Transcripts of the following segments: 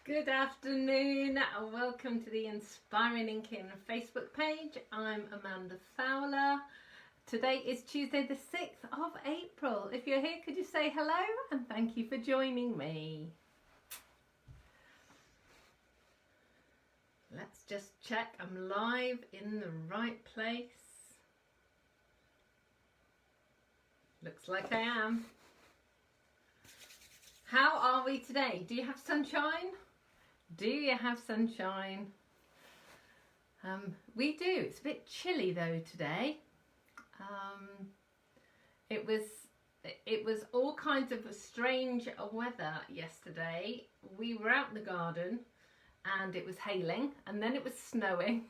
Good afternoon, welcome to the Inspiring Inkin Facebook page. I'm Amanda Fowler. Today is Tuesday the 6th of April. If you're here, could you say hello and thank you for joining me. Let's just check I'm live in the right place. Looks like I am. How are we today? Do you have sunshine? Do you have sunshine? We do. It's a bit chilly though today. It was all kinds of strange weather yesterday. We were out in the garden and it was hailing and then it was snowing.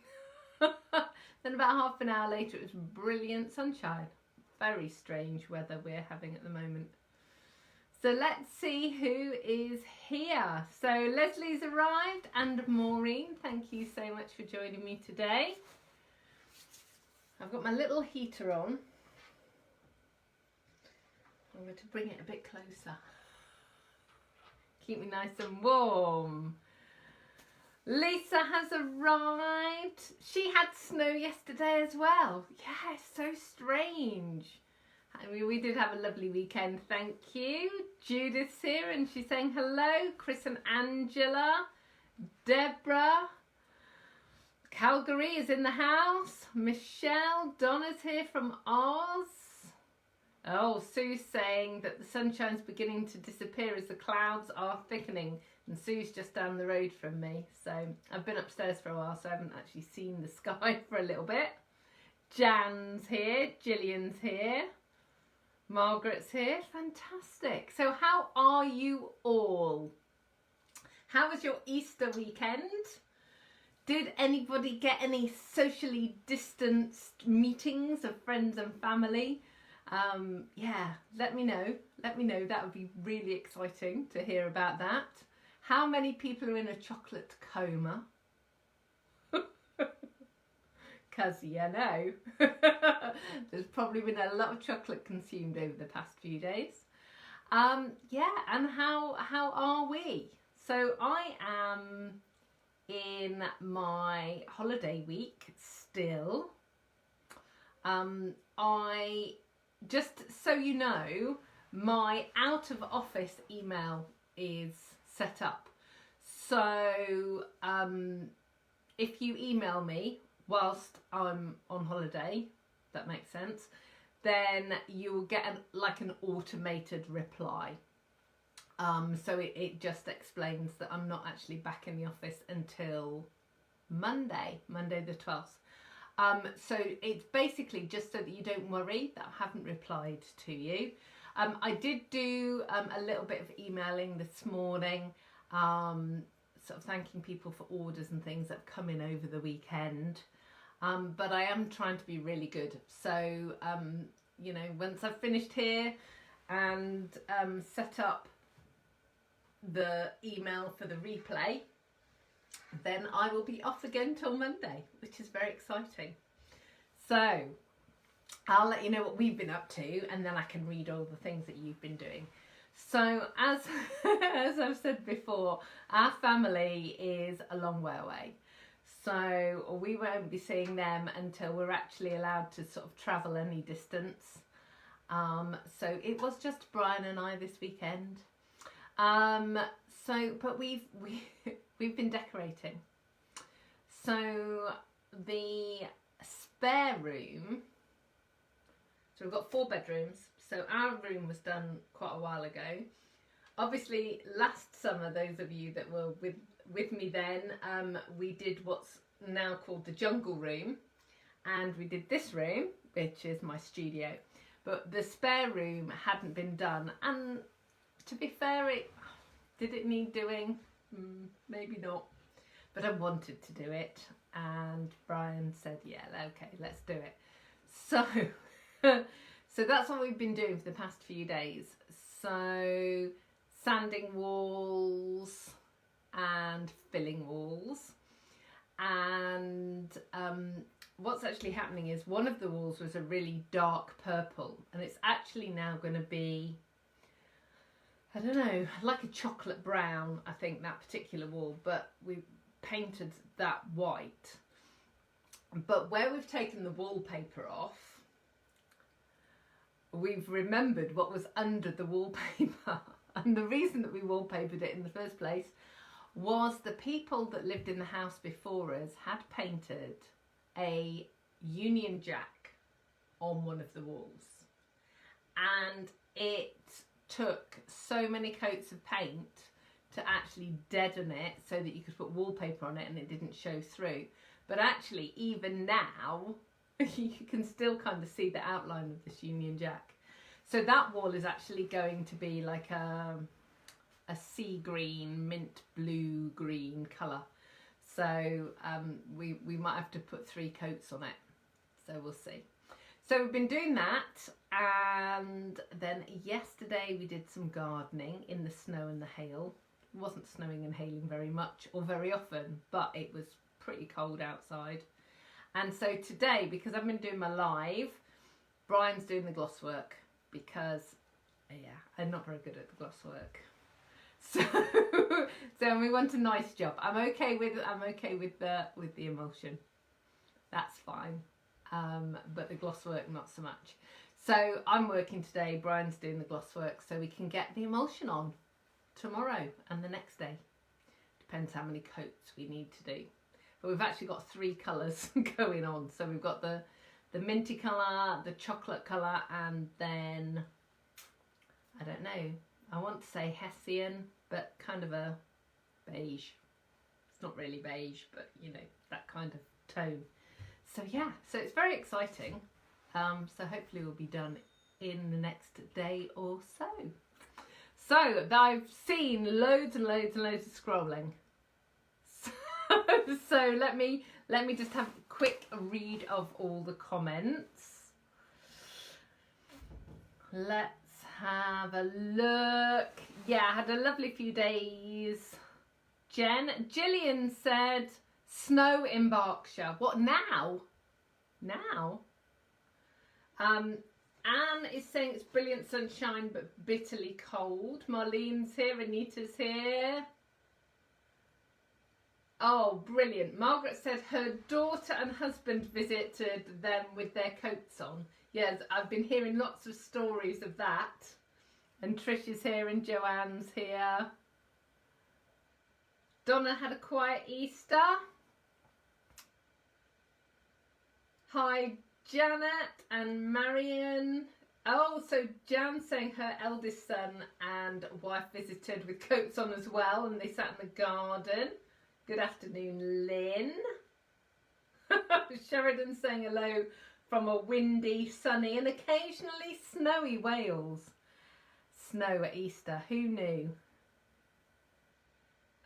Then about half an hour later it was brilliant sunshine. Very strange weather we're having at the moment. So let's see who is here. So Leslie's arrived and Maureen, thank you so much for joining me today. I've got my little heater on. I'm going to bring it a bit closer. Keep me nice and warm. Lisa has arrived. She had snow yesterday as well. Yeah, so strange. We did have a lovely weekend, thank you. Judith's here and she's saying hello. Chris and Angela. Deborah. Calgary is in the house. Michelle. Donna's here from Oz. Oh, Sue's saying that the sunshine's beginning to disappear as the clouds are thickening. And Sue's just down the road from me. So I've been upstairs for a while, so I haven't actually seen the sky for a little bit. Jan's here. Gillian's here. Margaret's here. Fantastic. So how are you all? How was your Easter weekend? Did anybody get any socially distanced meetings of friends and family? Yeah, let me know. Let me know. That would be really exciting to hear about that. How many people are in a chocolate coma? Because you know, there's probably been a lot of chocolate consumed over the past few days. Yeah, and how are we? So I am in my holiday week still. I just so you know, my out of office email is set up. So if you email me whilst I'm on holiday, that makes sense, then you will get an automated reply. So it just explains that I'm not actually back in the office until Monday the 12th. So it's basically just so that you don't worry that I haven't replied to you. I did do a little bit of emailing this morning, sort of thanking people for orders and things that have come in over the weekend. But I am trying to be really good. So, you know, once I've finished here and set up the email for the replay, then I will be off again till Monday, which is very exciting. So I'll let you know what we've been up to and then I can read all the things that you've been doing. So as I've said before, our family is a long way away. So we won't be seeing them until we're actually allowed to sort of travel any distance. So it was just Brian and I this weekend. But we've been decorating. So the spare room, so we've got 4 bedrooms. So our room was done quite a while ago. Obviously last summer, those of you that were with me then, we did what's now called the jungle room, and we did this room, which is my studio, but the spare room hadn't been done, and to be fair, did it need doing? Maybe not, but I wanted to do it, and Brian said, yeah, okay, let's do it. So so that's what we've been doing for the past few days. So sanding walls and filling walls, and what's actually happening is one of the walls was a really dark purple and it's actually now going to be I don't know, like a chocolate brown, I think, that particular wall, but we painted that white. But where we've taken the wallpaper off, we've remembered what was under the wallpaper. And the reason that we wallpapered it in the first place was the people that lived in the house before us had painted a Union Jack on one of the walls. And it took so many coats of paint to actually deaden it so that you could put wallpaper on it and it didn't show through. But actually, even now, you can still kind of see the outline of this Union Jack. So that wall is actually going to be like a sea green, mint blue green colour. So we might have to put 3 coats on it. So we'll see. So we've been doing that, and then yesterday we did some gardening in the snow and the hail. It wasn't snowing and hailing very much or very often, but it was pretty cold outside. And so today, because I've been doing my live, Brian's doing the gloss work because, yeah, I'm not very good at the gloss work. So we want a nice job. I'm okay with the emulsion. That's fine. But the gloss work, not so much. So I'm working today, Brian's doing the gloss work, so we can get the emulsion on tomorrow and the next day. Depends how many coats we need to do. But we've actually got 3 colours going on. So we've got the minty colour, the chocolate colour, and then, I don't know, I want to say Hessian, but kind of a beige. It's not really beige, but you know, that kind of tone. So yeah, so it's very exciting. So hopefully we'll be done in the next day or so. So I've seen loads and loads and loads of scrolling. So let me just have a quick read of all the comments. Let's have a look. Yeah, I had a lovely few days. Gillian said, snow in Berkshire. What now? Now? Anne is saying it's brilliant sunshine but bitterly cold. Marlene's here, Anita's here. Oh, brilliant. Margaret said her daughter and husband visited them with their coats on. Yes, I've been hearing lots of stories of that. And Trish is here and Joanne's here. Donna had a quiet Easter. Hi, Janet and Marion. Oh, so Jan's saying her eldest son and wife visited with coats on as well, and they sat in the garden. Good afternoon, Lynn. Sheridan saying hello from a windy, sunny and occasionally snowy Wales. Snow at Easter, who knew?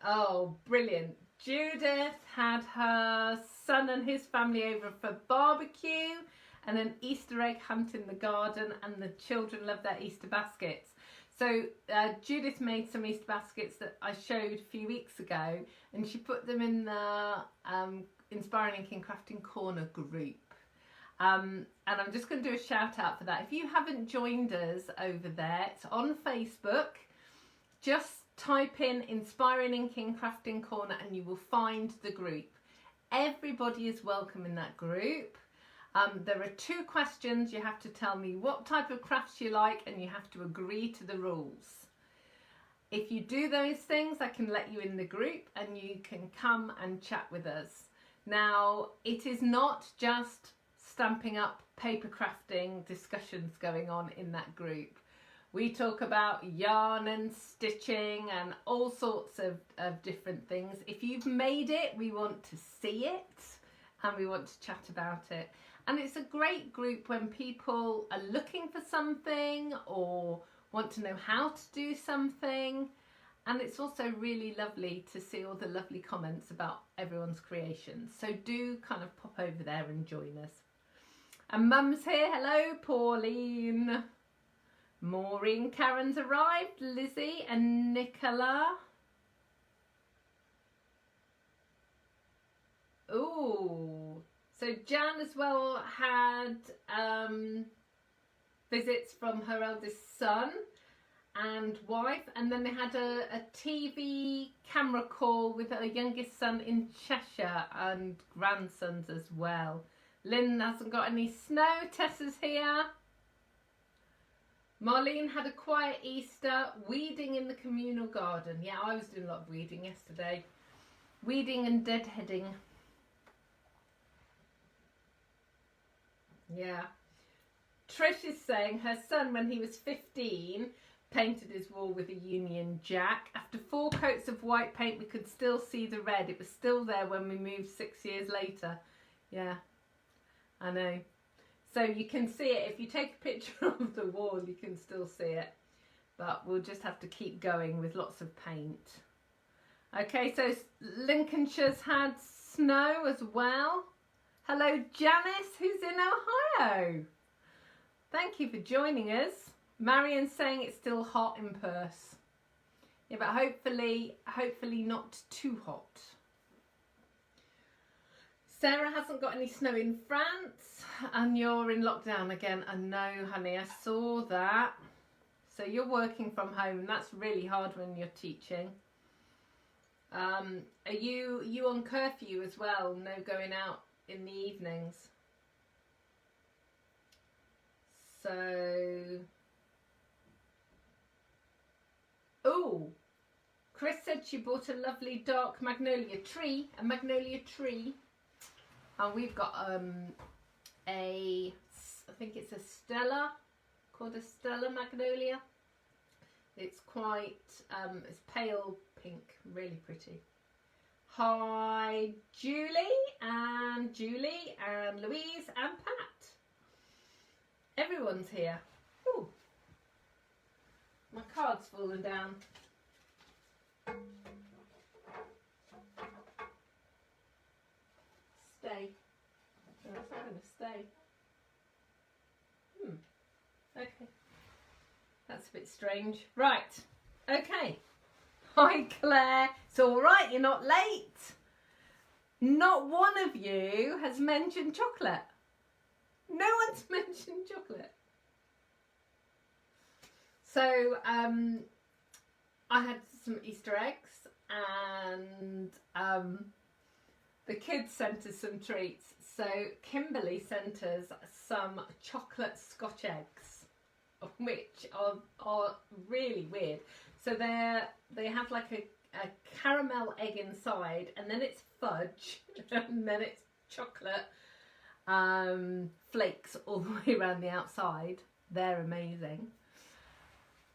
Oh, brilliant. Judith had her son and his family over for barbecue and an Easter egg hunt in the garden, and the children love their Easter baskets. So Judith made some Easter baskets that I showed a few weeks ago, and she put them in the Inspiring Inkin Crafting Corner group. And I'm just going to do a shout out for that. If you haven't joined us over there, it's on Facebook. Just type in Inspiring Inkin Crafting Corner and you will find the group. Everybody is welcome in that group. There are 2 questions. You have to tell me what type of crafts you like and you have to agree to the rules. If you do those things, I can let you in the group and you can come and chat with us. Now, it is not just Stampin' Up paper crafting discussions going on in that group. We talk about yarn and stitching and all sorts of different things. If you've made it, we want to see it and we want to chat about it. And it's a great group when people are looking for something or want to know how to do something. And it's also really lovely to see all the lovely comments about everyone's creations. So do kind of pop over there and join us. And Mum's here. Hello, Pauline. Maureen, Karen's arrived. Lizzie and Nicola. Ooh. So Jan as well had visits from her eldest son, and wife, and then they had a TV camera call with her youngest son in Cheshire and grandsons as well. Lynn hasn't got any snow. Tessa's here. Marlene had a quiet Easter, weeding in the communal garden. Yeah, I was doing a lot of weeding yesterday. Weeding and deadheading. Yeah. Trish is saying her son, when he was 15, painted his wall with a Union Jack. After 4 coats of white paint, we could still see the red. It was still there when we moved 6 years later. Yeah, I know. So you can see it. If you take a picture of the wall, you can still see it. But we'll just have to keep going with lots of paint. Okay, so Lincolnshire's had snow as well. Hello, Janice, who's in Ohio. Thank you for joining us. Marion's saying it's still hot in Perth. Yeah, but hopefully not too hot. Sarah hasn't got any snow in France, and you're in lockdown again. I know, honey, I saw that. So you're working from home, and that's really hard when you're teaching. Are you on curfew as well? No going out in the evenings? So, oh, Chris said she bought a lovely dark magnolia tree, and we've got I think it's a Stella, called a Stella magnolia. It's quite, it's pale pink, really pretty. Hi, Julie and Louise and Pat. Everyone's here. Ooh, my card's fallen down. Stay. No, it's not going to stay. Okay. That's a bit strange. Right. Okay. Hi, Claire. It's all right. You're not late. Not one of you has mentioned chocolate. No one's mentioned chocolate. So, I had some Easter eggs, and the kids sent us some treats. So Kimberly sent us some chocolate Scotch eggs, which are really weird. So they have like a caramel egg inside, and then it's fudge, and then it's chocolate flakes all the way around the outside. They're amazing.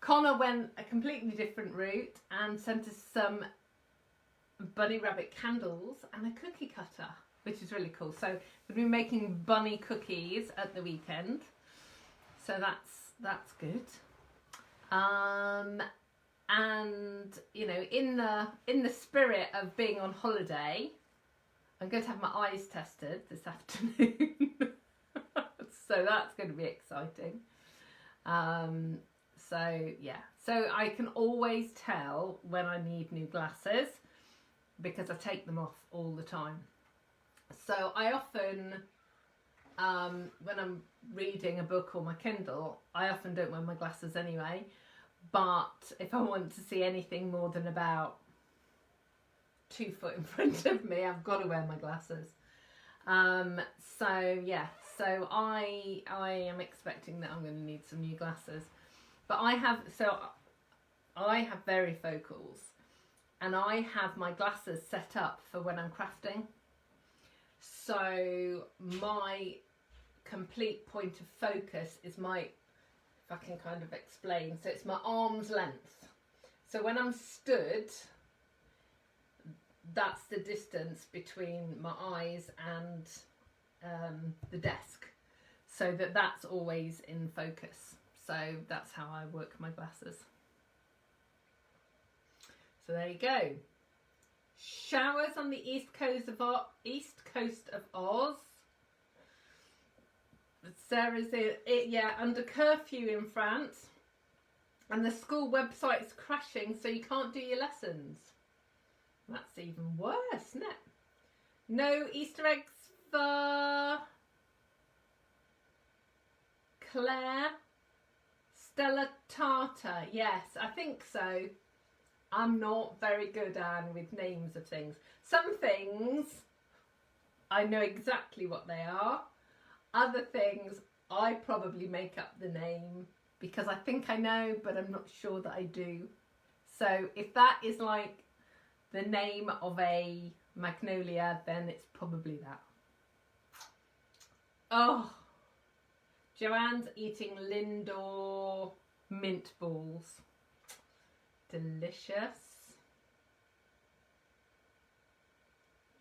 Connor went a completely different route and sent us some bunny rabbit candles and a cookie cutter, which is really cool. So we've been making bunny cookies at the weekend, so that's good. And you know, in the spirit of being on holiday, I'm going to have my eyes tested this afternoon. So that's going to be exciting. So yeah, so I can always tell when I need new glasses because I take them off all the time. So I often, when I'm reading a book or my Kindle, I often don't wear my glasses anyway. But if I want to see anything more than about 2 foot in front of me, I've got to wear my glasses. So yeah, so I am expecting that I'm going to need some new glasses. But I have varifocals, and I have my glasses set up for when I'm crafting. So my complete point of focus is my, if I can kind of explain, so it's my arm's length. So when I'm stood, that's the distance between my eyes and the desk, so that's always in focus. So that's how I work my glasses. So there you go. Showers on the east coast of Oz. Sarah's under curfew in France, and the school website's crashing, so you can't do your lessons. That's even worse, isn't it? No Easter eggs for Claire. Stella Tartar. Yes, I think so. I'm not very good, Anne, with names of things. Some things I know exactly what they are. Other things I probably make up the name because I think I know, but I'm not sure that I do. So if that is like the name of a magnolia, then it's probably that. Oh, Joanne's eating Lindor mint balls. Delicious.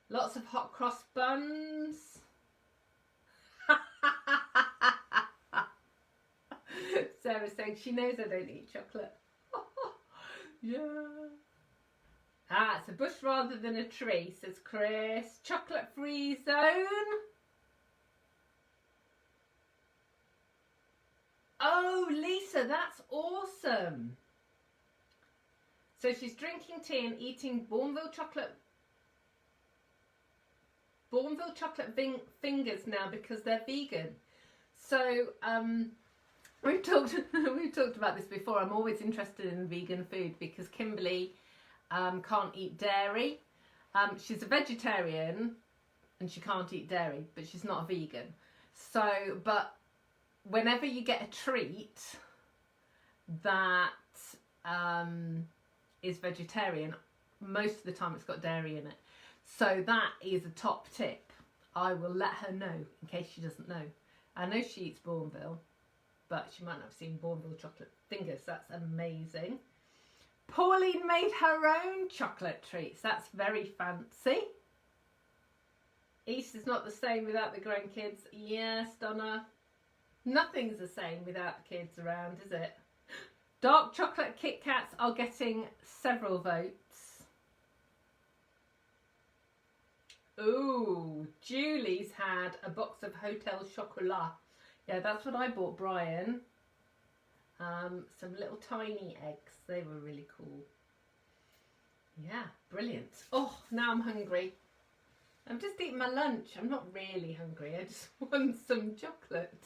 Lots of hot cross buns. Sarah's saying she knows I don't eat chocolate. Yeah. Ah, it's a bush rather than a tree, says Chris. Chocolate free zone. Oh, Lisa, that's awesome. So she's drinking tea and eating Bourneville chocolate fingers now because they're vegan. So we've talked about this before. I'm always interested in vegan food because Kimberly can't eat dairy. She's a vegetarian and she can't eat dairy, but she's not a vegan. So, but whenever you get a treat that is vegetarian, most of the time it's got dairy in it. So that is a top tip. I will let her know in case she doesn't know. I know she eats Bourneville, but she might not have seen Bourneville chocolate fingers. That's amazing. Pauline made her own chocolate treats. That's very fancy. Easter's not the same without the grandkids. Yes, Donna. Nothing's the same without the kids around, is it? Dark chocolate Kit Kats are getting several votes. Ooh, Julie's had a box of Hotel Chocolat. Yeah, that's what I bought Brian. Some little tiny eggs. They were really cool. Yeah, brilliant. Oh, now I'm hungry. I'm just eating my lunch. I'm not really hungry. I just want some chocolate.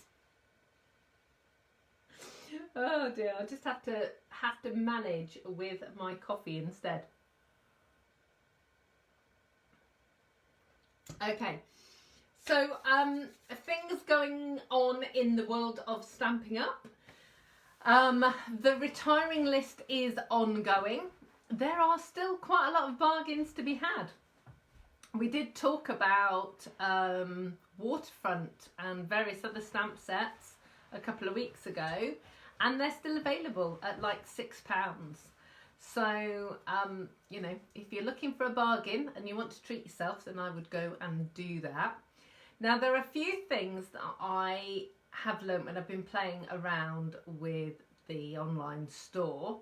Oh dear, I just have to manage with my coffee instead. Okay, so things going on in the world of Stampin' Up. The retiring list is ongoing. There are still quite a lot of bargains to be had. We did talk about Waterfront and various other stamp sets a couple of weeks ago, and they're still available at like £6. So, you know, if you're looking for a bargain and you want to treat yourself, then I would go and do that. Now, there are a few things that I have learnt when I've been playing around with the online store.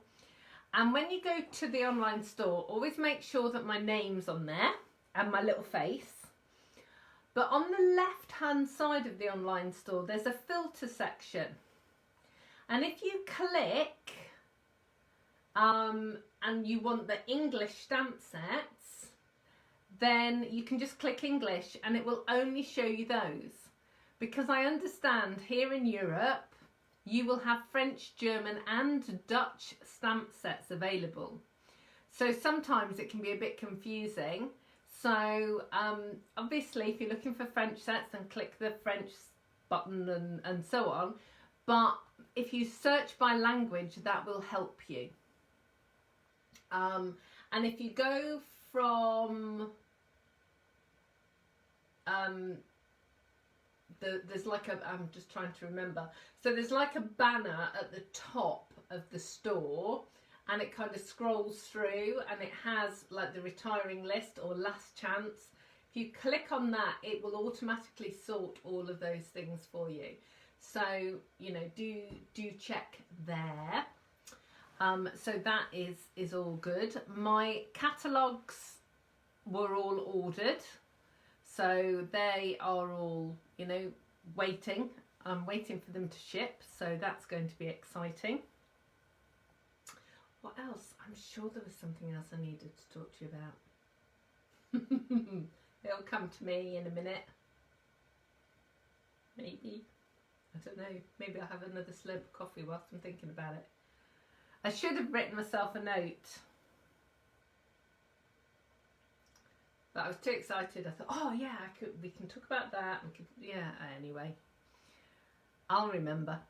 And when you go to the online store, always make sure that my name's on there and my little face. But on the left-hand side of the online store, there's a filter section. And if you click and you want the English stamp sets, then you can just click English and it will only show you those. Because I understand here in Europe, you will have French, German and Dutch stamp sets available. So sometimes it can be a bit confusing. So obviously if you're looking for French sets, then click the French button and so on. But if you search by language, that will help you. And if you go from there's like a, I'm just trying to remember. So there's like a banner at the top of the store and it kind of scrolls through and it has like the retiring list or last chance. If you click on that, it will automatically sort all of those things for you. So, you know, do check there. So that is all good. My catalogues were all ordered. So they are all, you know, waiting. I'm waiting for them to ship. So that's going to be exciting. What else? I'm sure there was something else I needed to talk to you about. It'll come to me in a minute. Maybe. I don't know. Maybe I'll have another slurp of coffee whilst I'm thinking about it. I should have written myself a note. But I was too excited. I thought, oh yeah, we can talk about that. Yeah, anyway. I'll remember.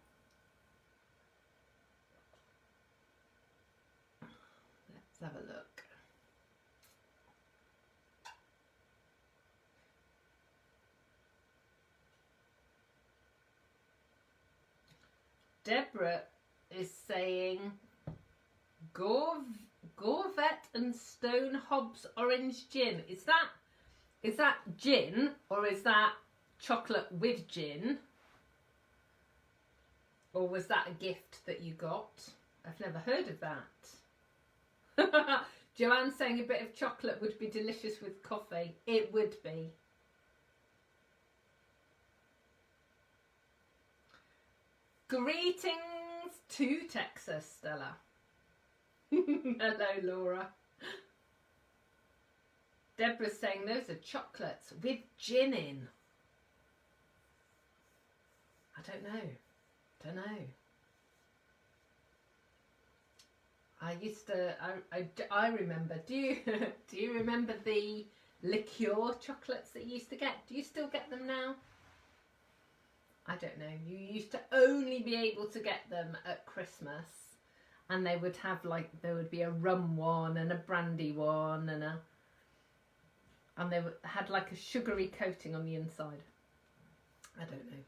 Let's have a look. Deborah is saying Gorvet and Stone Hobbs orange gin. Is that gin or is that chocolate with gin? Or was that a gift that you got? I've never heard of that. Joanne's saying a bit of chocolate would be delicious with coffee. It would be. Greetings to Texas, Stella. Hello, Laura. Deborah's saying those are chocolates with gin in. I don't know. I used to. I remember. Do you remember the liqueur chocolates that you used to get? Do you still get them now? I don't know. You used to only be able to get them at Christmas, and they would have there would be a rum one and a brandy one and they had like a sugary coating on the inside. I don't know.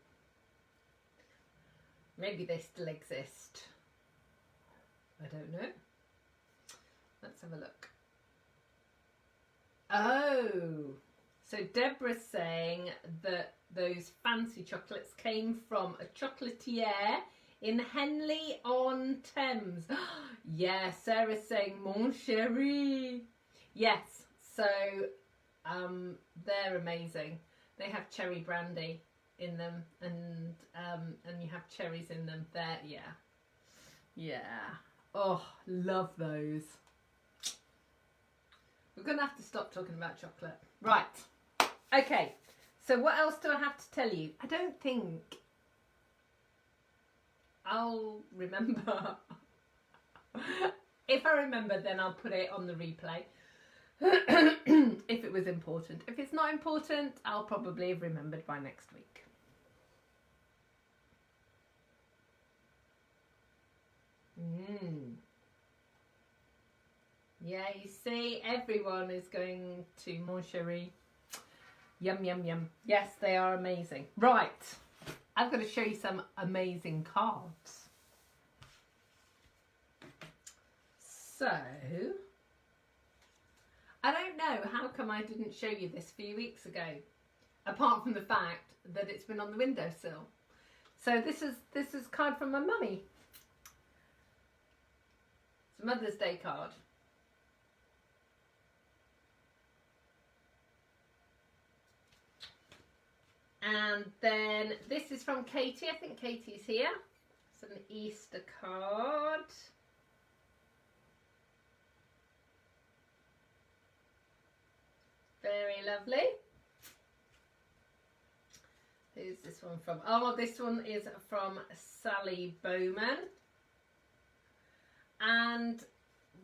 Maybe they still exist. I don't know. Let's have a look. Oh, so Deborah's saying that those fancy chocolates came from a chocolatier in Henley-on-Thames. Yeah, Sarah's saying mon chéri. Yes, so they're amazing. They have cherry brandy in them, and you have cherries in them. There, yeah. Oh, love those. We're gonna have to stop talking about chocolate. Right. Okay. So what else do I have to tell you? I don't think I'll remember. If I remember, then I'll put it on the replay. If it was important. If it's not important, I'll probably have remembered by next week. Yeah, you see, everyone is going to Mon Chéri. Yum, yum, yum. Yes, they are amazing. Right, I've got to show you some amazing cards. So, I don't know how come I didn't show you this a few weeks ago, apart from the fact that it's been on the windowsill. So this is a card from my mummy. It's a Mother's Day card. And then this is from Katie. I think Katie's here. It's an Easter card. Very lovely. Who's this one from? Oh, this one is from Sally Bowman. And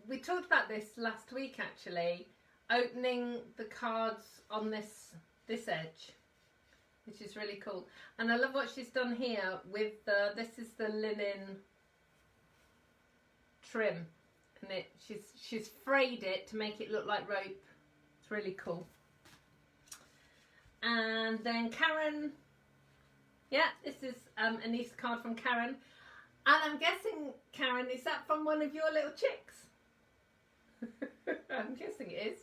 we talked about this last week, actually, opening the cards on this edge, which is really cool. And I love what she's done here with this is the linen trim, and she's frayed it to make it look like rope. It's really cool. And then Karen, yeah, this is an Easter card from Karen. And I'm guessing, Karen, is that from one of your little chicks? I'm guessing it is.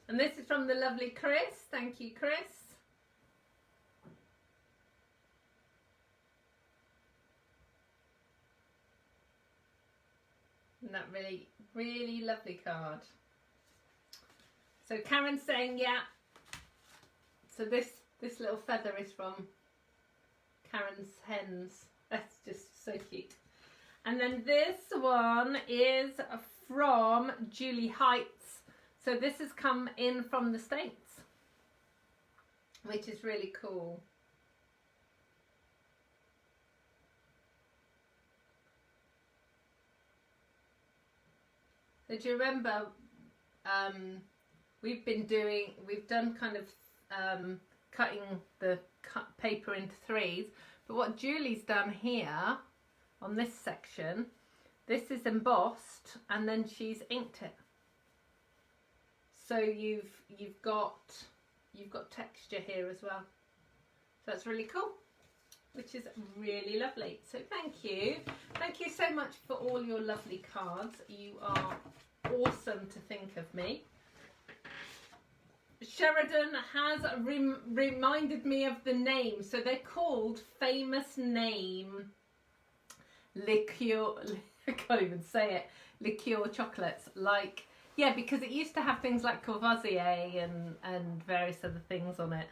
And this is from the lovely Chris. Thank you, Chris. Isn't that really, really lovely card? So Karen's saying, yeah. So this little feather is from Karen's hens. That's just so cute. And then this one is from Julie Heights. So this has come in from the States, which is really cool. So do you remember we've done kind of cutting the paper into threes, but what Julie's done here on this section, this is embossed and then she's inked it. So you've got texture here as well. So that's really cool, which is really lovely. So thank you so much for all your lovely cards. You are awesome to think of me. Sheridan has reminded me of the name. So they're called Famous Name liqueur. I can't even say it. Liqueur chocolates. Like, yeah, because it used to have things like Courvoisier and various other things on it.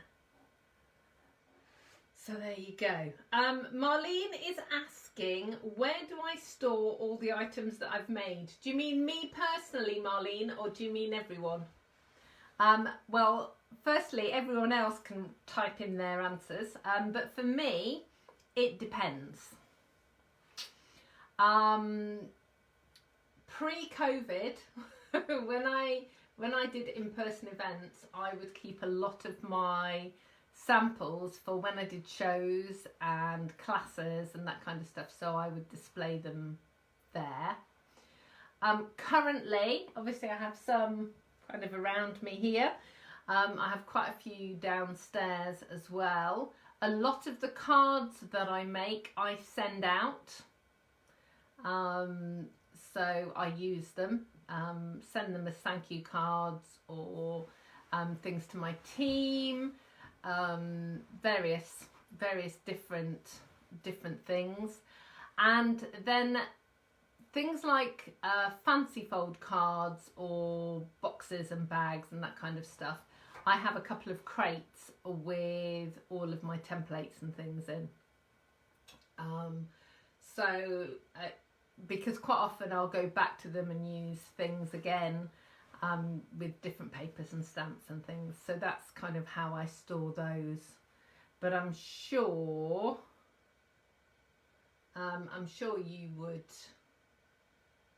So there you go. Marlene is asking, where do I store all the items that I've made? Do you mean me personally, Marlene, or do you mean everyone? Well, firstly, everyone else can type in their answers, but for me, it depends. Pre-COVID, when I did in-person events, I would keep a lot of my samples for when I did shows and classes and that kind of stuff, so I would display them there. Currently, obviously I have some kind of around me here. I have quite a few downstairs as well. A lot of the cards that I make I send out, so I use them, send them as thank you cards or things to my team, various different things. And then things like fancy fold cards or boxes and bags and that kind of stuff, I have a couple of crates with all of my templates and things in. Because quite often I'll go back to them and use things again with different papers and stamps and things. So that's kind of how I store those. But I'm sure you would.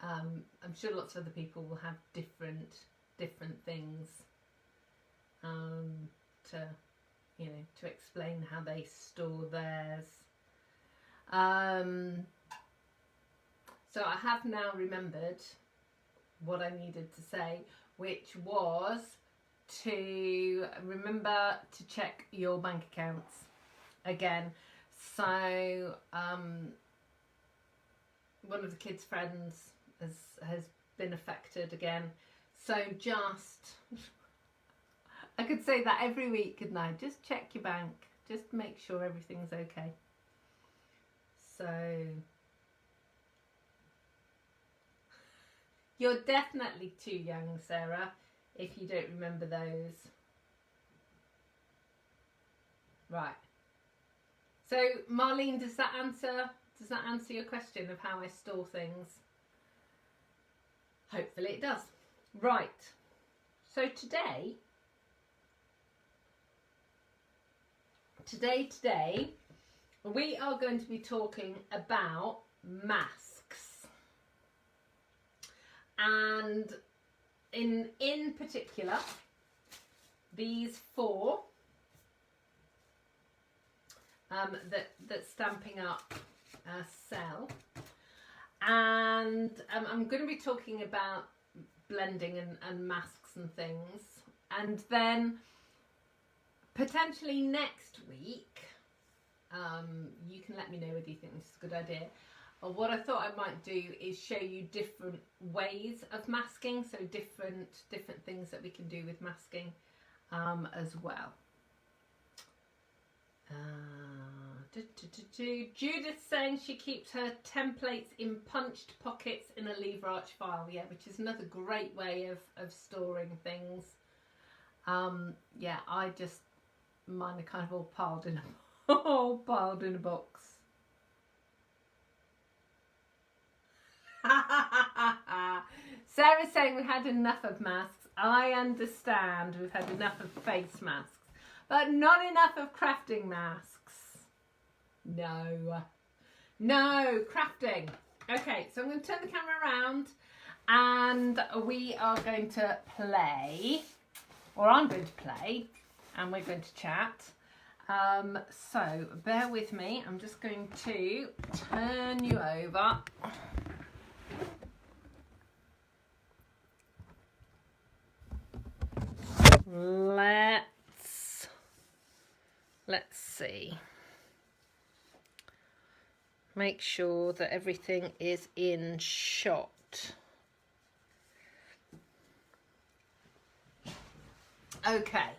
I'm sure lots of other people will have different things to explain how they store theirs. So I have now remembered what I needed to say, which was to remember to check your bank accounts again. So one of the kids' friends has been affected again. So just, I could say that every week, couldn't I? Just check your bank. Just make sure everything's okay. So you're definitely too young, Sarah, if you don't remember those. Right. So Marlene, does that answer your question of how I store things? Hopefully it does. Right. So today, we are going to be talking about masks. And in particular, these four that Stamping Up sell. And I'm going to be talking about blending and masks and things. And then potentially next week, you can let me know whether you think this is a good idea. Or what I thought I might do is show you different ways of masking, so different things that we can do with masking as well. Judith's saying she keeps her templates in punched pockets in a lever arch file, yeah, which is another great way of storing things. Yeah, mine are kind of all piled in a box. Sarah's saying we had enough of masks. I understand we've had enough of face masks, but not enough of crafting masks. No. No, crafting. Okay, so I'm going to turn the camera around and we are going to play, or I'm going to play, and we're going to chat. So bear with me. I'm just going to turn you over. Let's see. Make sure that everything is in shot. Okay.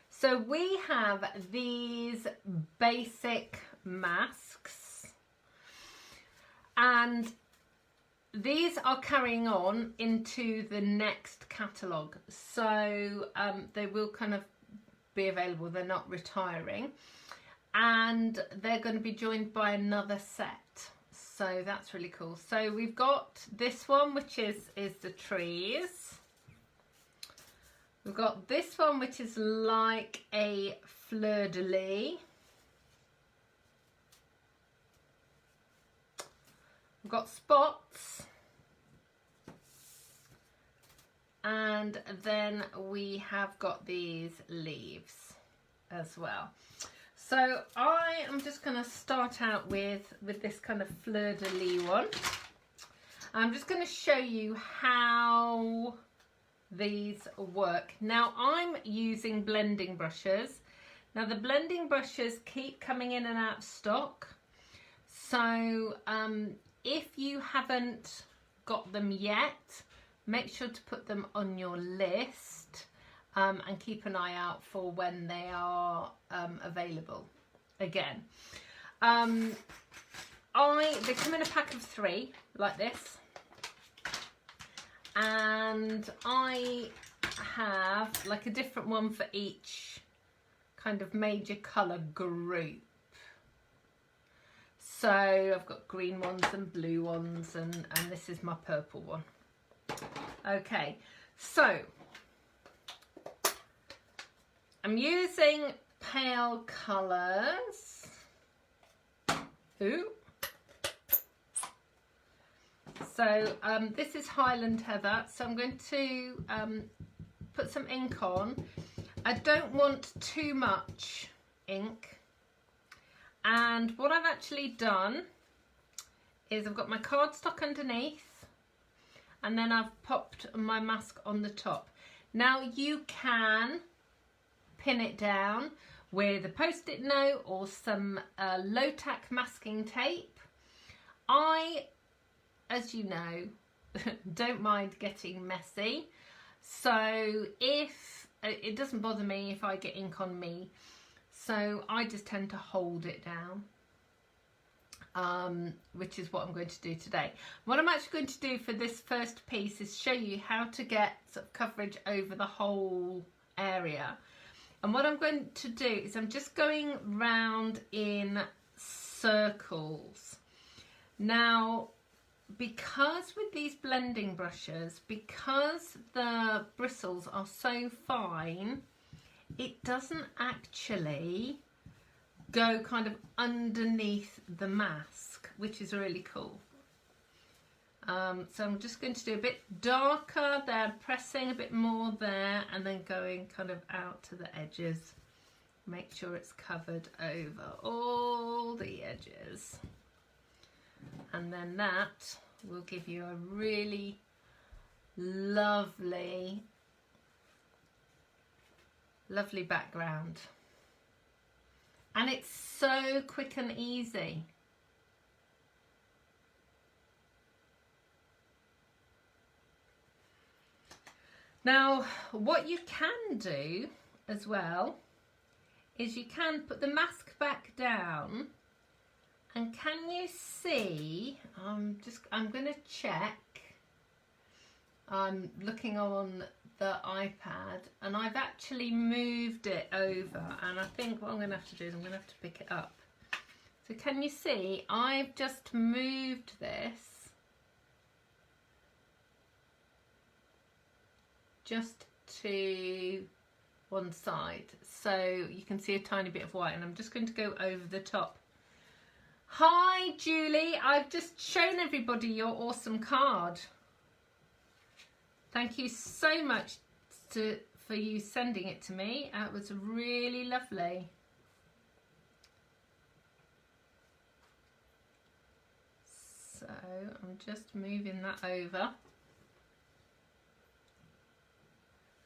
So we have these basic masks, and these are carrying on into the next catalogue. So they will kind of be available. They're not retiring. And they're going to be joined by another set. So that's really cool. So we've got this one, which is the trees. We've got this one, which is like a fleur-de-lis. We've got spots. And then we have got these leaves as well. So I am just going to start out with this kind of fleur-de-lis one. I'm just going to show you how these work. Now I'm using blending brushes. Now the blending brushes keep coming in and out of stock. So if you haven't got them yet, make sure to put them on your list. And keep an eye out for when they are available again. They come in a pack of 3 like this, and I have like a different one for each kind of major colour group. So I've got green ones and blue ones, and this is my purple one. Okay, so I'm using pale colours. Ooh. So this is Highland Heather. So I'm going to put some ink on. I don't want too much ink. And what I've actually done is I've got my cardstock underneath, and then I've popped my mask on the top. Now you can pin it down with a post-it note or some low-tack masking tape. I, as you know, don't mind getting messy, so if it doesn't bother me if I get ink on me, so I just tend to hold it down, which is what I'm going to do today. What I'm actually going to do for this first piece is show you how to get sort of coverage over the whole area. And what I'm going to do is I'm just going round in circles. Now, because with these blending brushes, because the bristles are so fine, it doesn't actually go kind of underneath the mask, which is really cool. So I'm just going to do a bit darker there, pressing a bit more there, and then going kind of out to the edges. Make sure it's covered over all the edges. And then that will give you a really lovely background. And it's so quick and easy. Now, what you can do as well is you can put the mask back down, and can you see, I'm going to check, I'm looking on the iPad, and I've actually moved it over, and I think what I'm going to have to do is I'm going to have to pick it up. So can you see, I've just moved this just to one side, so you can see a tiny bit of white, and I'm just going to go over the top. Hi Julie, I've just shown everybody your awesome card. Thank you so much for you sending it to me. It was really lovely. So I'm just moving that over.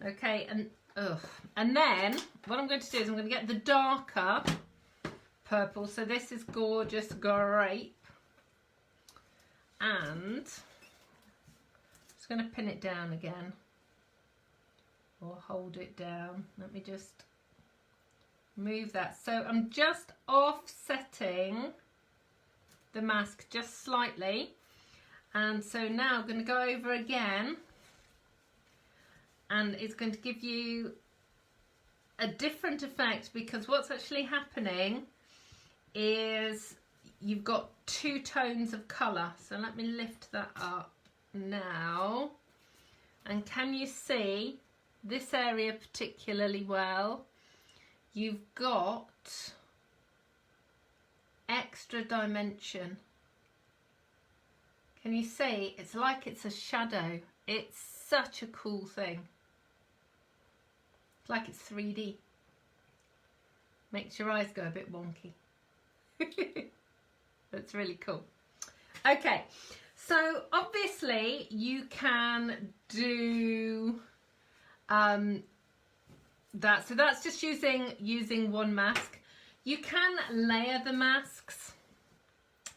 Okay, and then what I'm going to do is I'm going to get the darker purple. So this is Gorgeous Grape, and just going to pin it down again, or hold it down. Let me just move that. So I'm just offsetting the mask just slightly, and so now I'm going to go over again, and it's going to give you a different effect, because what's actually happening is you've got two tones of colour. So let me lift that up now, and can you see this area particularly well? You've got extra dimension. Can you see? It's like it's a shadow. It's such a cool thing. It's like it's 3D. Makes your eyes go a bit wonky. That's really cool. Okay, so obviously you can do that. So that's just using one mask. You can layer the masks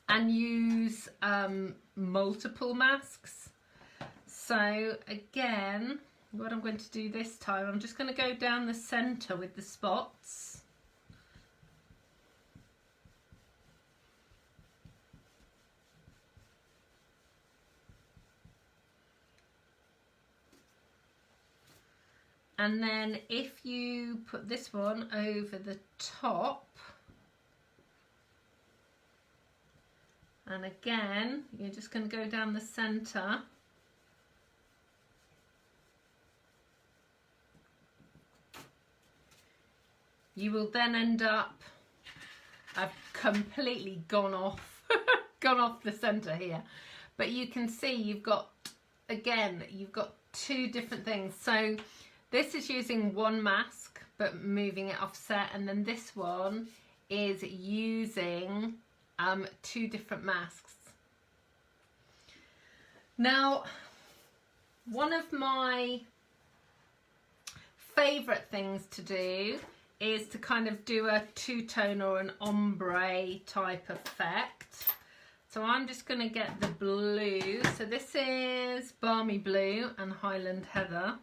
and use multiple masks. So again, what I'm going to do this time, I'm just going to go down the center with the spots. And then if you put this one over the top, and again, you're just going to go down the center. You will then end up, I've completely gone off, gone off the center here. But you can see you've got, again, you've got two different things. So this is using one mask, but moving it offset. And then this one is using two different masks. Now, one of my favorite things to do is to kind of do a two-tone or an ombre type effect. So I'm just going to get the blue. So this is Balmy Blue and Highland Heather.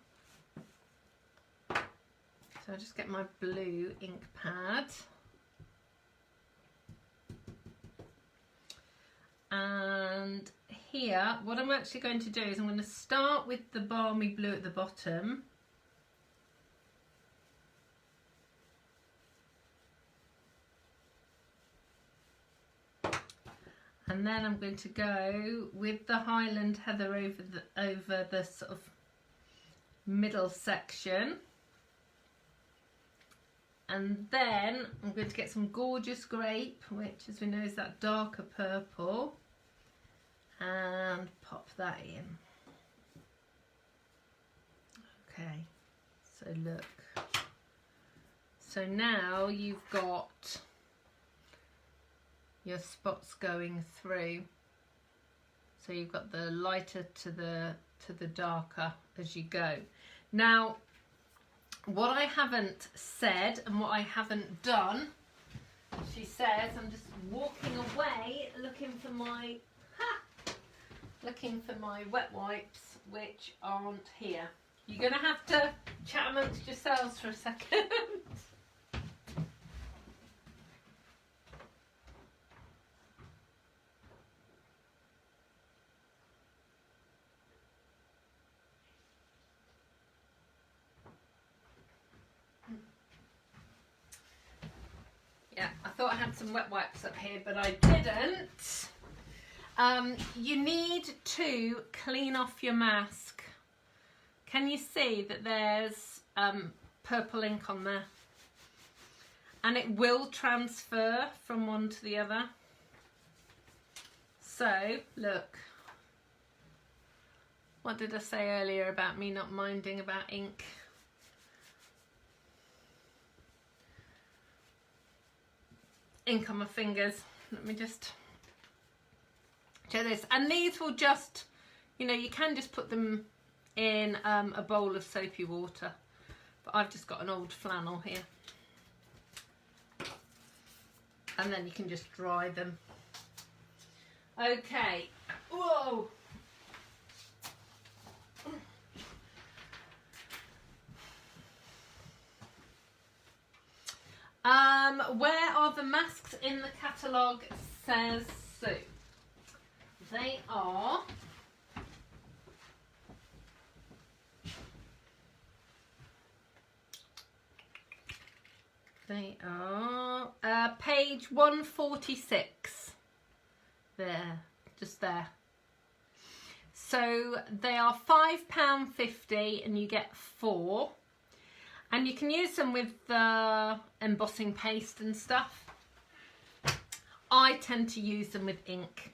So I'll just get my blue ink pad. And here, what I'm actually going to do is I'm going to start with the Balmy Blue at the bottom. And then I'm going to go with the Highland Heather over the sort of middle section. And then I'm going to get some Gorgeous Grape, which as we know is that darker purple, and pop that in. Okay, so look. So now you've got your spots going through. So you've got the lighter to the darker as you go. Now, what I haven't said and what I haven't done, she says, I'm just walking away looking for my wet wipes, which aren't here. You're going to have to chat amongst yourselves for a second. Yeah, I thought I had some wet wipes up here, but I didn't. You need to clean off your mask. Can you see that there's purple ink on there? And it will transfer from one to the other. So, look. What did I say earlier about me not minding about ink? Ink on my fingers. Let me just show this. And these will just, you know, you can just put them in a bowl of soapy water. But I've just got an old flannel here. And then you can just dry them. Okay. Whoa. Where are the masks in the catalogue? Says Sue. They are page 146. There, just there. So they are £5.50 and you get 4. And you can use them with the embossing paste and stuff. I tend to use them with ink.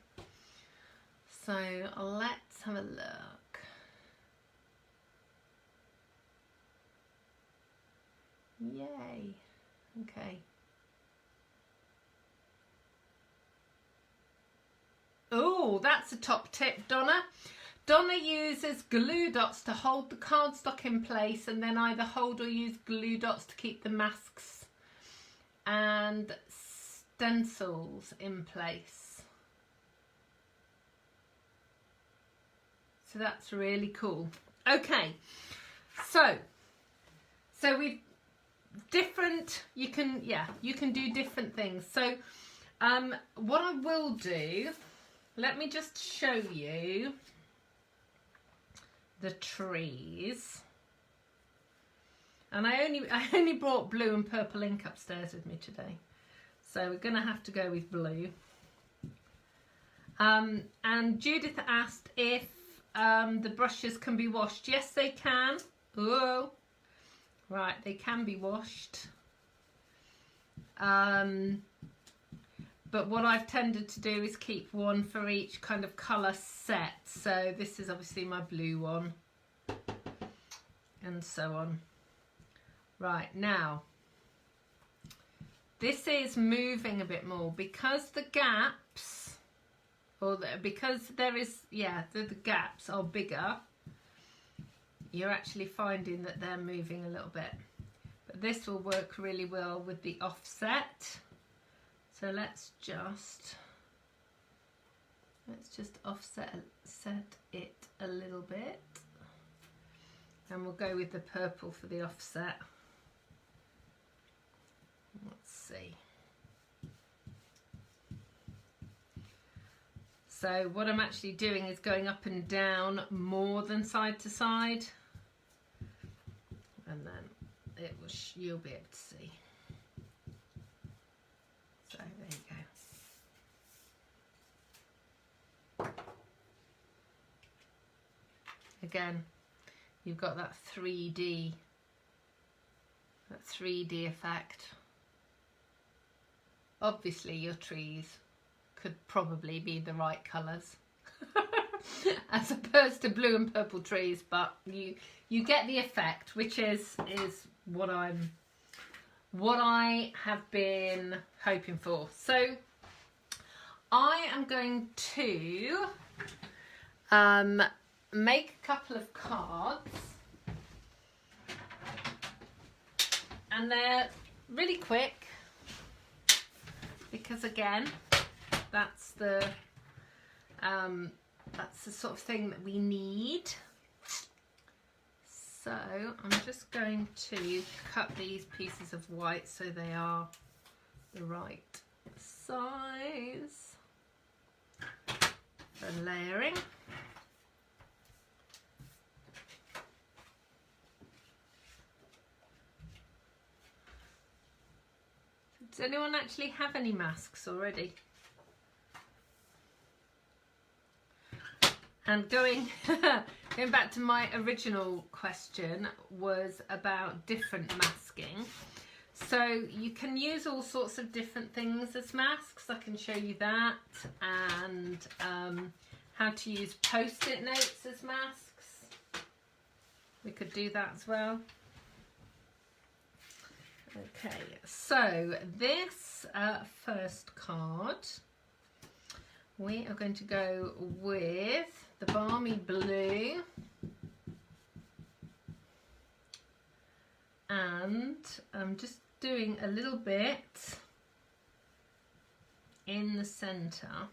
So let's have a look. Yay. Okay. Oh, that's a top tip, Donna. Donna uses glue dots to hold the cardstock in place and then either hold or use glue dots to keep the masks and stencils in place. So that's really cool. Okay, so we've different, you can do different things. So what I will do, let me just show you the trees. And I only brought blue and purple ink upstairs with me today, so we're gonna have to go with blue. And Judith asked if the brushes can be washed. Yes, they can. Oh, right, they can be washed. But what I've tended to do is keep one for each kind of colour set. So this is obviously my blue one. And so on. Right, now. This is moving a bit more because the gaps, because there is, the gaps are bigger. You're actually finding that they're moving a little bit. But this will work really well with the offset. So let's just offset it a little bit, and we'll go with the purple for the offset. Let's see. So what I'm actually doing is going up and down more than side to side, and then it will you'll be able to see. So there you go. Again, you've got that 3D effect. Obviously your trees could probably be the right colours as opposed to blue and purple trees, but you get the effect, which is what I have been hoping for. So I am going to make a couple of cards, and they're really quick because again that's the sort of thing that we need. So I'm just going to cut these pieces of white so they are the right size for layering. Does anyone actually have any masks already? And going back to my original question was about different masking. So you can use all sorts of different things as masks. I can show you that, and how to use post-it notes as masks. We could do that as well. Okay, so this first card, we are going to go with the Balmy Blue, and I'm just doing a little bit in the centre,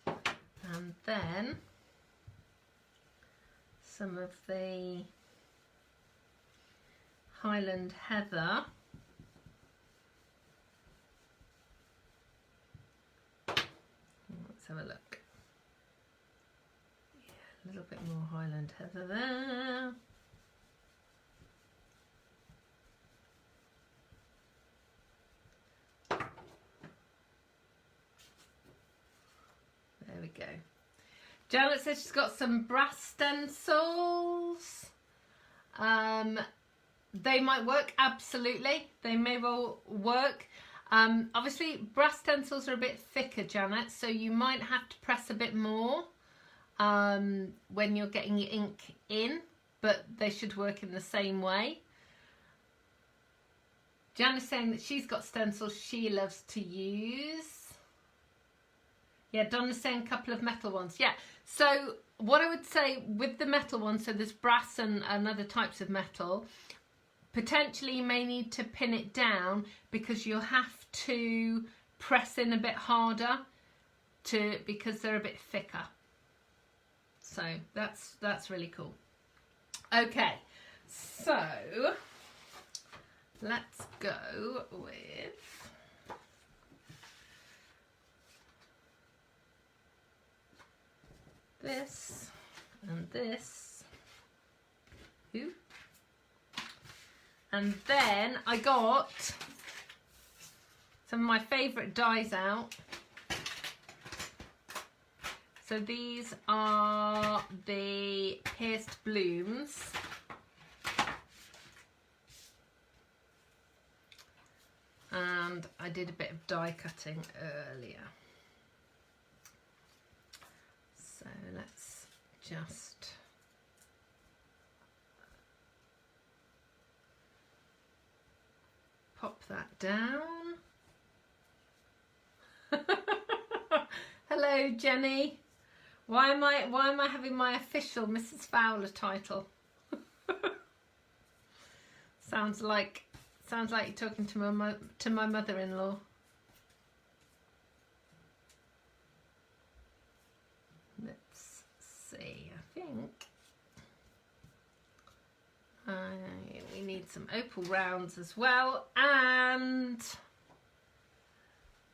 and then some of the Highland Heather. Let's have a look. Yeah, a little bit more Highland Heather there. There we go. Janet says she's got some brass stencils. They might work, absolutely. They may well work. Obviously, brass stencils are a bit thicker, Janet, so you might have to press a bit more when you're getting your ink in, but they should work in the same way. Janet's saying that she's got stencils she loves to use. Yeah, Donna's saying a couple of metal ones. Yeah, so what I would say with the metal ones, so there's brass and other types of metal, potentially you may need to pin it down because you'll have to press in a bit harder because they're a bit thicker. So that's really cool. Okay, so let's go with this and this. Ooh. And then I got some of my favourite dies out. So these are the pierced blooms. And I did a bit of die cutting earlier. So let's just pop that down. Hello, Jenny. Why am I having my official Mrs. Fowler title? Sounds like you're talking to my mother-in-law. Let's see. I think we need some opal rounds as well, and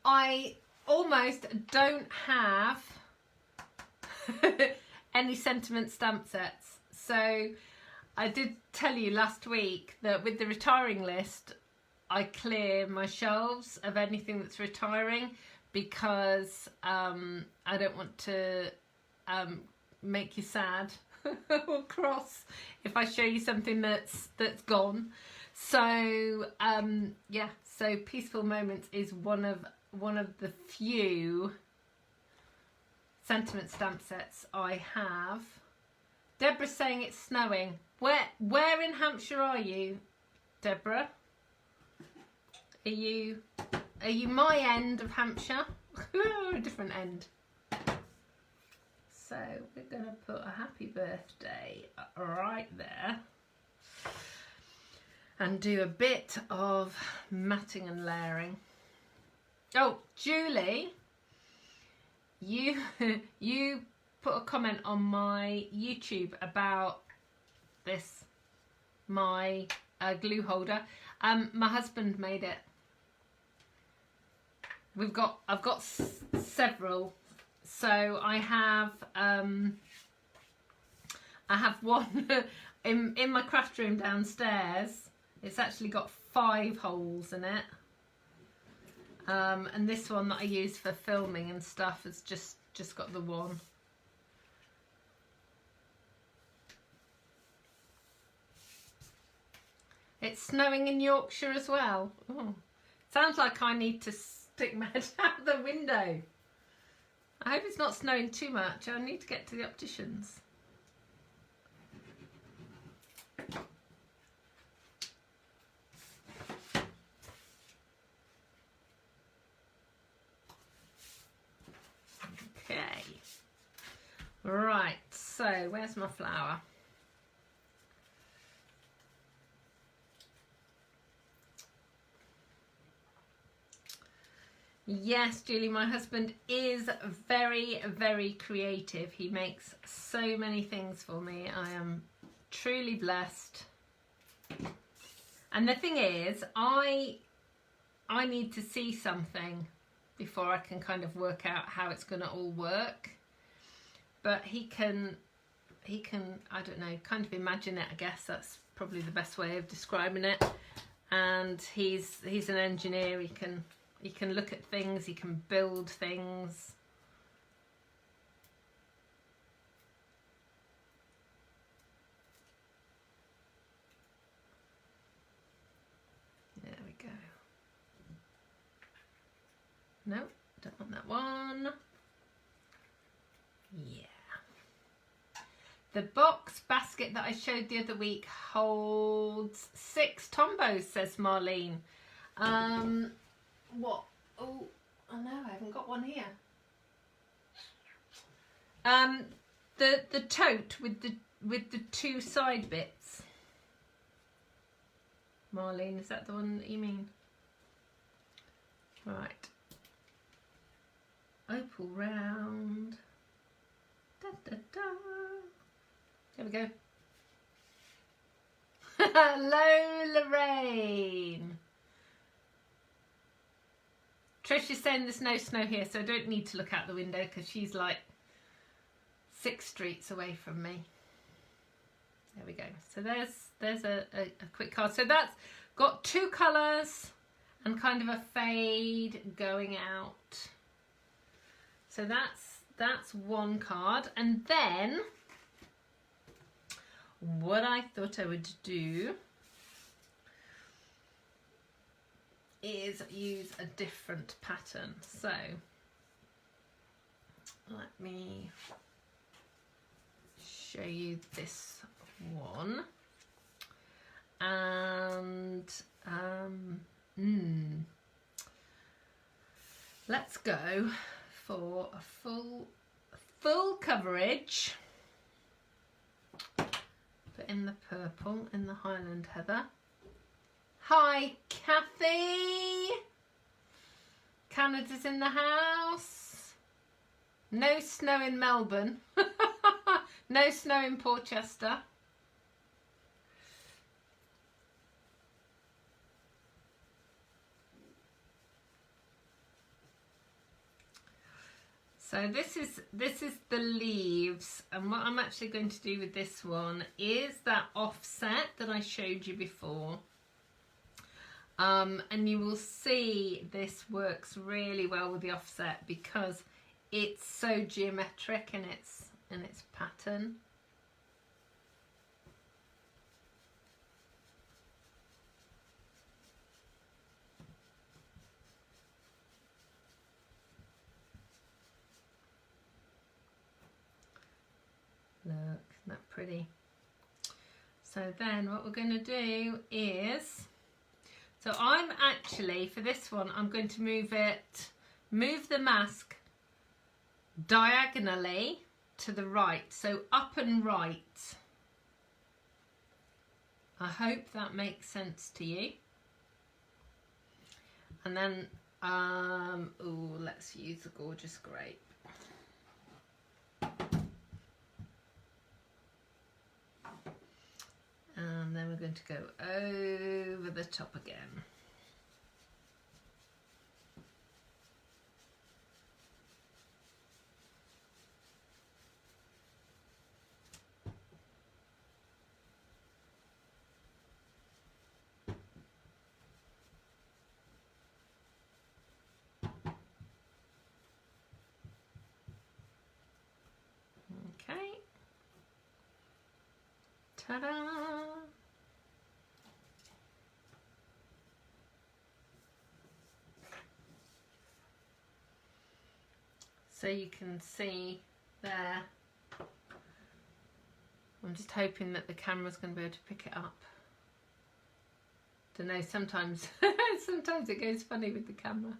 I almost don't have any sentiment stamp sets. So I did tell you last week that with the retiring list, I clear my shelves of anything that's retiring because I don't want to make you sad or cross if I show you something that's gone. So yeah, so Peaceful Moments is one of the few sentiment stamp sets I have. Deborah's saying it's snowing. Where in Hampshire are you, Deborah? Are you my end of Hampshire? A different end. So we're gonna put a happy birthday right there and do a bit of matting and layering. Oh, Julie, you put a comment on my YouTube about this, my glue holder. My husband made it. I've got several. So I have one in my craft room downstairs. It's actually got 5 holes in it. And this one that I use for filming and stuff has just got the one. It's snowing in Yorkshire as well. Oh, sounds like I need to stick my head out the window. I hope it's not snowing too much. I need to get to the opticians. Okay. Right, so where's my flower? Yes, Julie, my husband is very, very creative. He makes so many things for me. I am truly blessed. And the thing is, I need to see something before I can kind of work out how it's going to all work. But he can, I don't know, kind of imagine it, I guess. That's probably the best way of describing it. And he's an engineer. He can look at things, he can build things. There we go. No, don't want that one. Yeah. The box basket that I showed the other week holds 6 tombos, says Marlene. What? Oh, no, I haven't got one here. The tote with the 2 side bits. Marlene, is that the one that you mean? Right. Opal round. Da da da. There we go. Hello, Lorraine. Trish is saying there's no snow here, so I don't need to look out the window because she's like 6 streets away from me. There we go. So there's a quick card. So that's got 2 colours and kind of a fade going out. So that's one card. And then what I thought I would do is use a different pattern. So let me show you this one. And let's go for a full coverage. Put in the purple, in the Highland Heather. Hi, Kathy. Canada's in the house. No snow in Melbourne. No snow in Portchester. So this is the leaves, and what I'm actually going to do with this one is that offset that I showed you before. And you will see this works really well with the offset because it's so geometric in its pattern. Look, isn't that pretty? So then what we're going to do is, so I'm actually, for this one, I'm going to move the mask diagonally to the right, so up and right. I hope that makes sense to you. And then, let's use the gorgeous grape. And then we're going to go over the top again. Ta-da! So you can see there. I'm just hoping that the camera's going to be able to pick it up. Don't know, sometimes sometimes it goes funny with the camera.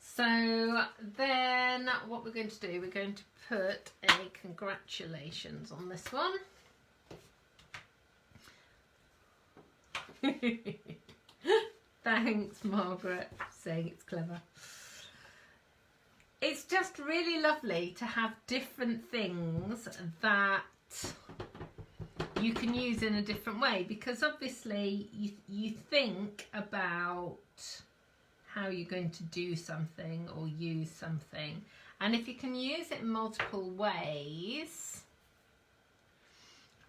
So then what we're going to do, we're going to put a congratulations on this one. Thanks, Margaret, for saying it's clever. It's just really lovely to have different things that you can use in a different way, because obviously you think about how you're going to do something or use something, and if you can use it in multiple ways,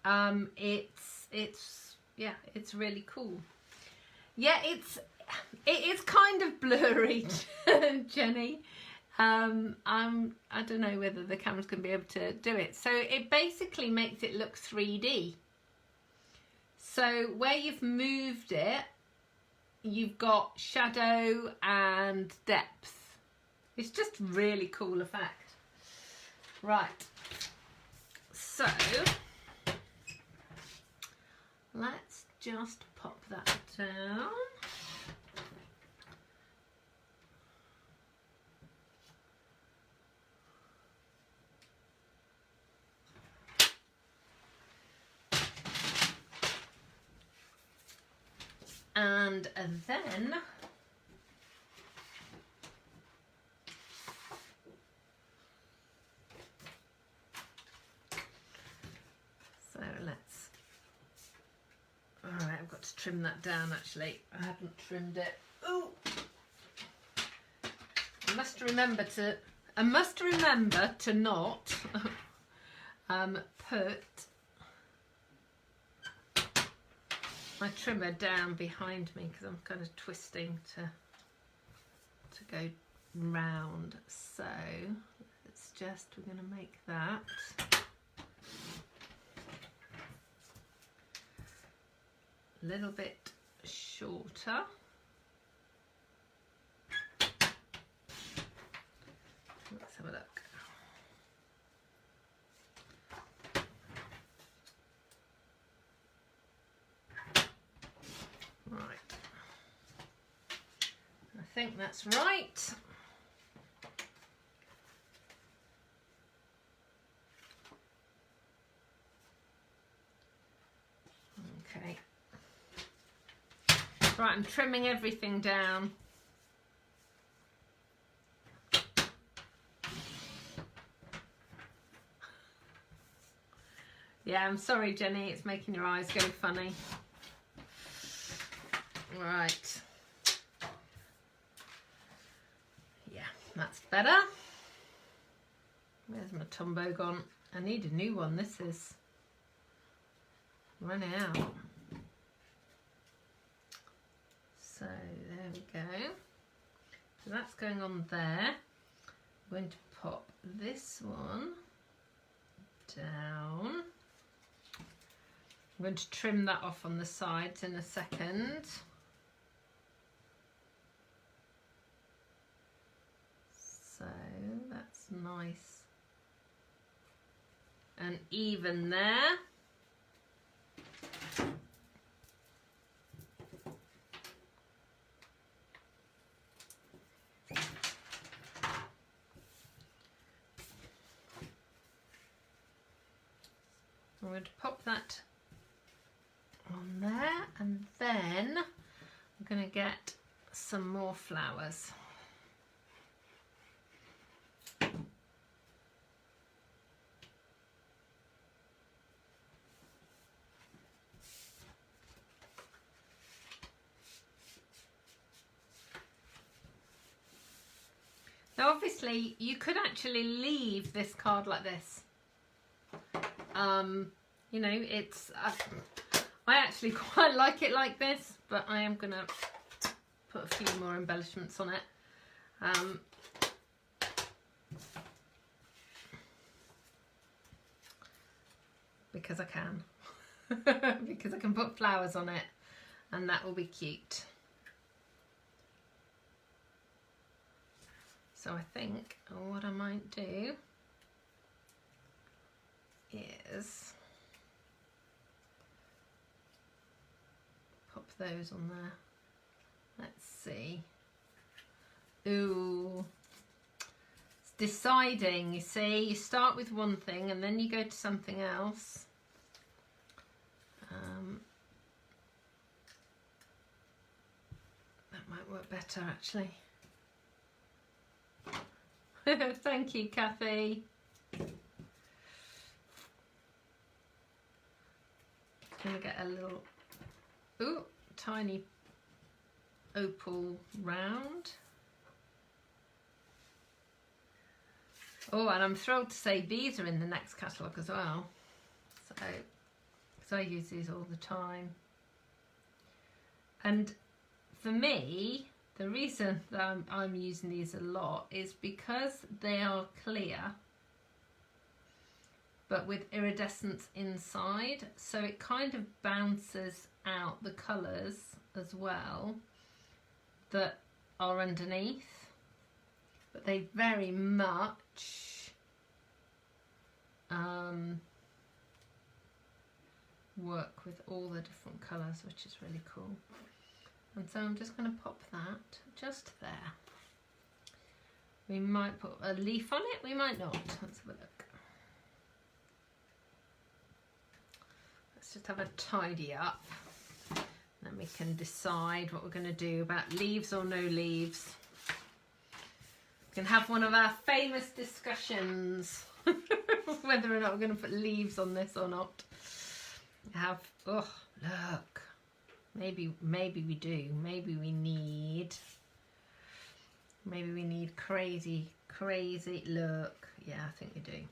it's really cool. Yeah, it is kind of blurry, Jenny. I don't know whether the camera's going to be able to do it. So it basically makes it look 3D. So where you've moved it, you've got shadow and depth. It's just really cool effect. Right. So let's just pop that down. And then so let's, all right, I've got to trim that down actually. I haven't trimmed it. Oh, I must remember to not put my trimmer down behind me, because I'm kind of twisting to go round. So it's just, we're going to make that a little bit shorter. Let's have a look. Right, I think that's right. Okay. Right, I'm trimming everything down. Yeah, I'm sorry, Jenny, it's making your eyes go funny. Right. Yeah, that's better. Where's my Tombow gone? I need a new one. This is running out. So there we go. So that's going on there. I'm going to pop this one down. I'm going to trim that off on the sides in a second. So that's nice and even there. I'm going to pop that on there, and then I'm going to get some more flowers. Now obviously you could actually leave this card like this. You know, it's I actually quite like it like this, but I am gonna put a few more embellishments on it. because I can. Because I can put flowers on it and that will be cute. So I think what I might do is pop those on there. Let's see. Ooh, it's deciding, you see. You start with one thing and then you go to something else. That might work better actually. Thank you, Kathy. Gonna get a little, ooh, tiny opal round. Oh, and I'm thrilled to say these are in the next catalogue as well. So, because I use these all the time. And for me, the reason that I'm using these a lot is because they are clear, but with iridescence inside. So it kind of bounces out the colours as well that are underneath. But they very much work with all the different colours, which is really cool. And so I'm just going to pop that just there. We might put a leaf on it, we might not. Let's have a look. Let's just have a tidy up. Then we can decide what we're going to do about leaves or no leaves. We can have one of our famous discussions whether or not we're going to put leaves on this or not. Have, oh, look. Maybe we do. Maybe we need crazy look. Yeah, I think we do.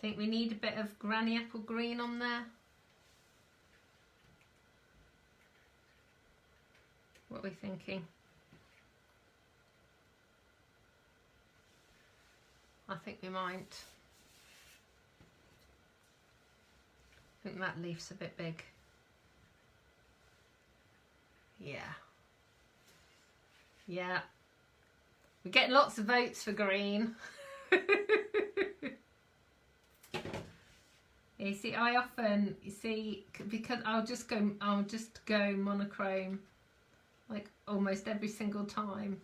Think we need a bit of granny apple green on there? What are we thinking? I think we might. I think that leaf's a bit big. Yeah. Yeah. We're getting lots of votes for green. You see, I often, you see, because I'll just go monochrome like almost every single time.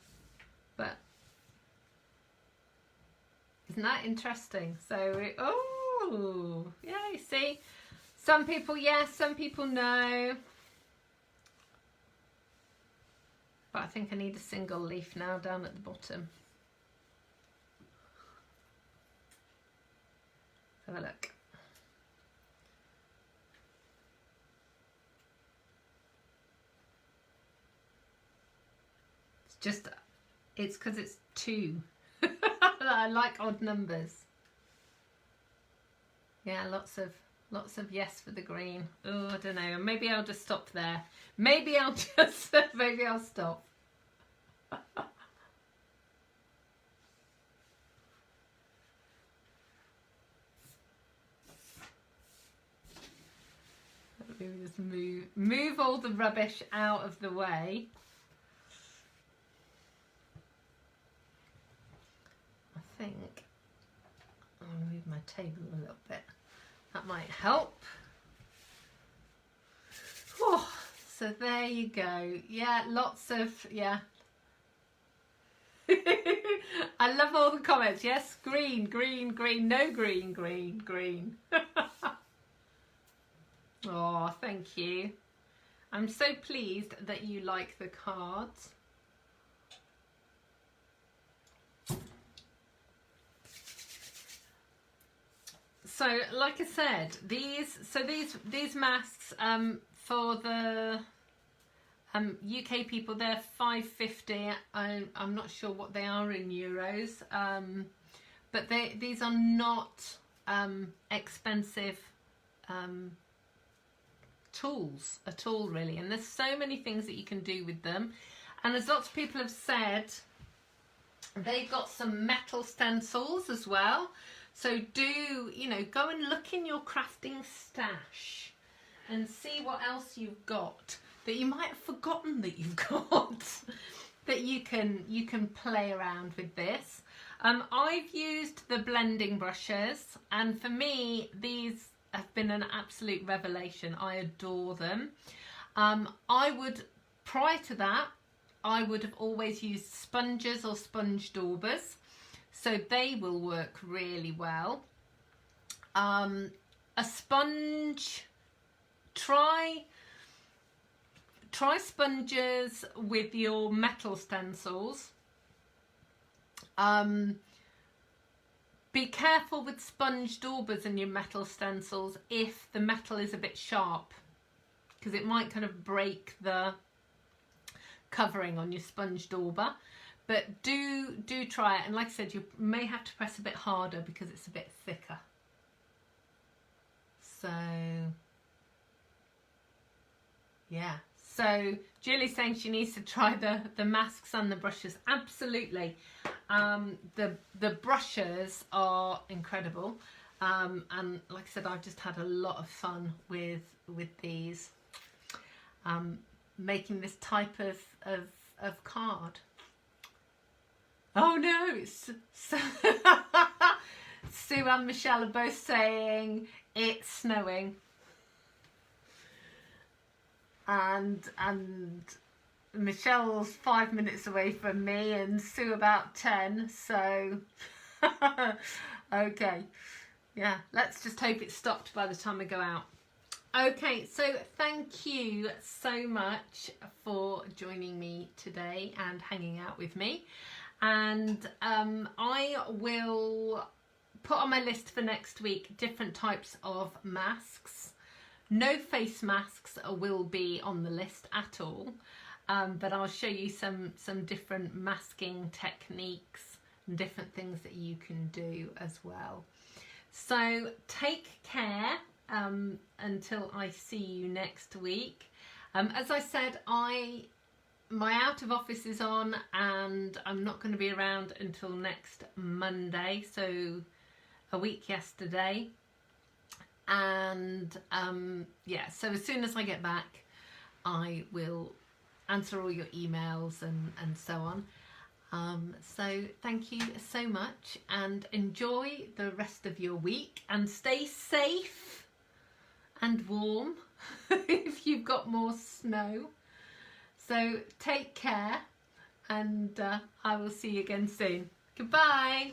But isn't that interesting? So, oh, yeah, you see. Some people yes, some people no. But I think I need a single leaf now down at the bottom. Have a look. It's because it's 2. I like odd numbers. Yeah, lots of yes for the green. Oh, I don't know. Maybe I'll just stop there. Maybe I'll stop. Let me just move all the rubbish out of the way. I think I'll move my table a little bit. That might help. Oh, so there you go. Yeah, lots of, yeah. I love all the comments. Yes, green, green, green, no green, green, green. Oh, thank you. I'm so pleased that you like the cards. So, like I said, these masks for the UK people, they're £5.50. I'm not sure what they are in euros, but these are not expensive tools at all, really. And there's so many things that you can do with them. And as lots of people have said, They've got some metal stencils as well. So do, you know, go and look in your crafting stash and see what else you've got that you might have forgotten that you've got that you can play around with this. I've used the blending brushes, and for me these have been an absolute revelation. I adore them. Prior to that, I would have always used sponges or sponge daubers, so they will work really well. A sponge, try sponges with your metal stencils. Be careful with sponge daubers and your metal stencils if the metal is a bit sharp, because it might kind of break the covering on your sponge dauber. But do try it, and like I said, you may have to press a bit harder because it's a bit thicker. So yeah, so Julie's saying she needs to try the masks and the brushes. Absolutely. The brushes are incredible, and like I said, I've just had a lot of fun with these, making this type of card. Oh no, it's so Sue and Michelle are both saying it's snowing, and Michelle's 5 minutes away from me and Sue about 10, so okay, yeah, let's just hope it stopped by the time I go out. Okay, so thank you so much for joining me today and hanging out with me, and I will put on my list for next week different types of masks. No face masks will be on the list at all, but I'll show you some different masking techniques and different things that you can do as well. So take care until I see you next week. As I said, my out of office is on, and I'm not going to be around until next Monday, so a week yesterday. And yeah, so as soon as I get back, I will answer all your emails and so on. So thank you so much, and enjoy the rest of your week, and stay safe and warm if you've got more snow. So take care, and I will see you again soon. Goodbye.